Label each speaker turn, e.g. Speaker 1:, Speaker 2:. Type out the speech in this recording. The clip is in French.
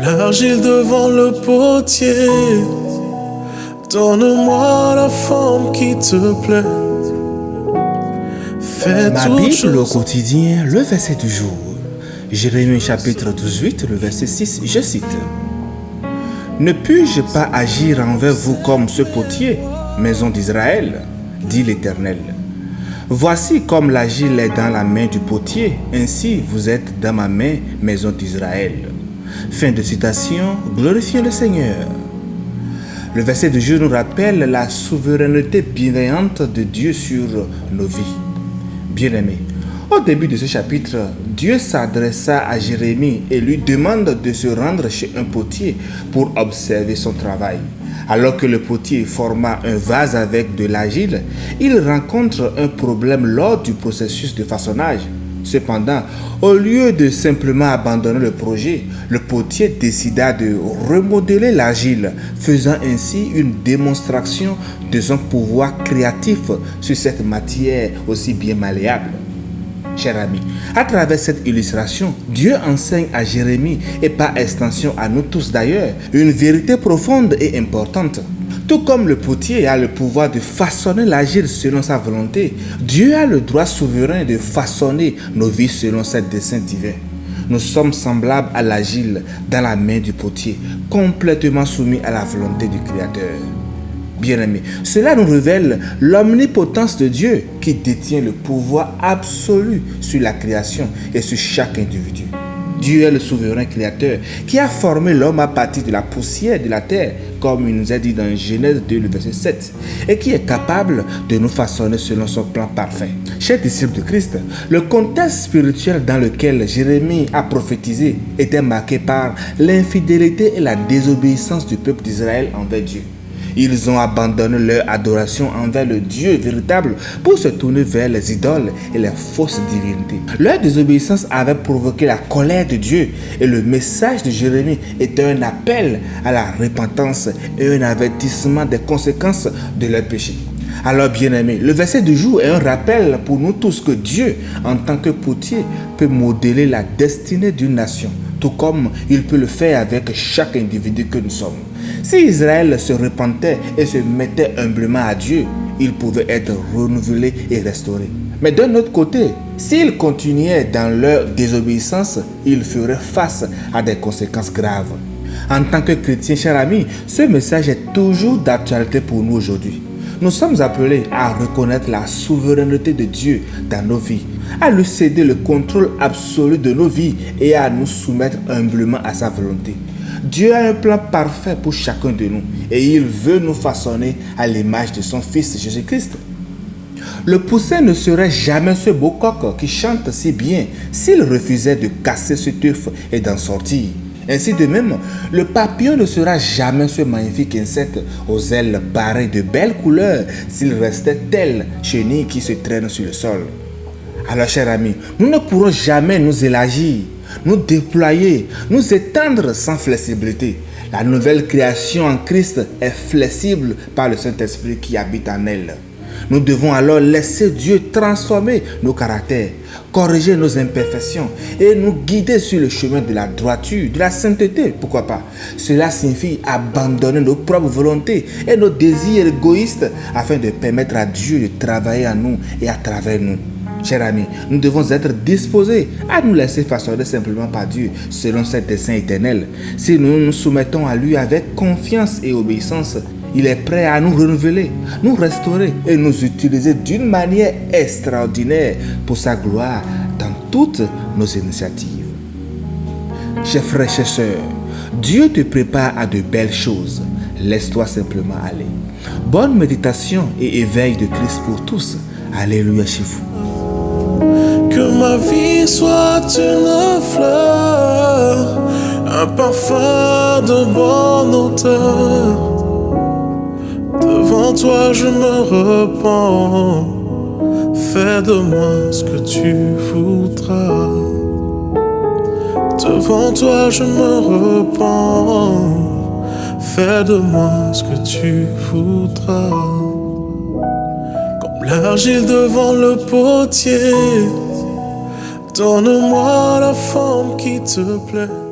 Speaker 1: l'argile devant le potier. Donne-moi la forme qui te plaît. Fais
Speaker 2: Ma Bible au quotidien, le verset du jour. Jérémie chapitre 18, le verset 6, je cite. Ne puis-je pas agir envers vous comme ce potier, maison d'Israël, dit l'Éternel. Voici comme l'argile est dans la main du potier, ainsi vous êtes dans ma main, maison d'Israël. Fin de citation, glorifiez le Seigneur. Le verset du jour nous rappelle la souveraineté bienveillante de Dieu sur nos vies. Bien-aimés, au début de ce chapitre, Dieu s'adressa à Jérémie et lui demande de se rendre chez un potier pour observer son travail. Alors que le potier forma un vase avec de l'argile, il rencontre un problème lors du processus de façonnage. Cependant, au lieu de simplement abandonner le projet, le potier décida de remodeler l'argile, faisant ainsi une démonstration de son pouvoir créatif sur cette matière aussi bien malléable. Cher ami, à travers cette illustration, Dieu enseigne à Jérémie et par extension à nous tous d'ailleurs, une vérité profonde et importante. Tout comme le potier a le pouvoir de façonner l'argile selon sa volonté, Dieu a le droit souverain de façonner nos vies selon ses desseins divins. Nous sommes semblables à l'argile dans la main du potier, complètement soumis à la volonté du Créateur. Bien-aimés, cela nous révèle l'omnipotence de Dieu qui détient le pouvoir absolu sur la création et sur chaque individu. Dieu est le souverain créateur qui a formé l'homme à partir de la poussière de la terre, comme il nous a dit dans Genèse 2, le verset 7, et qui est capable de nous façonner selon son plan parfait. Chers disciples de Christ, le contexte spirituel dans lequel Jérémie a prophétisé était marqué par l'infidélité et la désobéissance du peuple d'Israël envers Dieu. Ils ont abandonné leur adoration envers le Dieu véritable pour se tourner vers les idoles et les fausses divinités. Leur désobéissance avait provoqué la colère de Dieu et le message de Jérémie était un appel à la repentance et un avertissement des conséquences de leur péché. Alors bien-aimés, le verset du jour est un rappel pour nous tous que Dieu, en tant que potier, peut modeler la destinée d'une nation, tout comme il peut le faire avec chaque individu que nous sommes. Si Israël se repentait et se mettait humblement à Dieu, il pouvait être renouvelé et restauré. Mais d'un autre côté, s'ils continuaient dans leur désobéissance, ils feraient face à des conséquences graves. En tant que chrétiens, chers amis, ce message est toujours d'actualité pour nous aujourd'hui. Nous sommes appelés à reconnaître la souveraineté de Dieu dans nos vies, à lui céder le contrôle absolu de nos vies et à nous soumettre humblement à sa volonté. Dieu a un plan parfait pour chacun de nous et il veut nous façonner à l'image de son Fils Jésus-Christ. Le poussin ne serait jamais ce beau coq qui chante si bien s'il refusait de casser ce œuf et d'en sortir. Ainsi de même, le papillon ne sera jamais ce magnifique insecte aux ailes barrées de belles couleurs s'il restait tel chenille qui se traîne sur le sol. Alors, chers amis, nous ne pourrons jamais nous élargir, nous déployer, nous étendre sans flexibilité. La nouvelle création en Christ est flexible par le Saint-Esprit qui habite en elle. Nous devons alors laisser Dieu transformer nos caractères, corriger nos imperfections et nous guider sur le chemin de la droiture, de la sainteté, pourquoi pas. Cela signifie abandonner nos propres volontés et nos désirs égoïstes afin de permettre à Dieu de travailler en nous et à travers nous. Chers amis, nous devons être disposés à nous laisser façonner simplement par Dieu selon ses desseins éternels. Si nous nous soumettons à lui avec confiance et obéissance, il est prêt à nous renouveler, nous restaurer et nous utiliser d'une manière extraordinaire pour sa gloire dans toutes nos initiatives. Chers frères, chers sœurs, Dieu te prépare à de belles choses. Laisse-toi simplement aller. Bonne méditation et éveil de Christ pour tous. Alléluia chez vous.
Speaker 1: Que ma vie soit une fleur, un parfum de bonne odeur. Devant toi je me repens, fais de moi ce que tu voudras. Devant toi je me repens, fais de moi ce que tu voudras. Comme l'argile devant le potier, donne-moi la forme qui te plaît.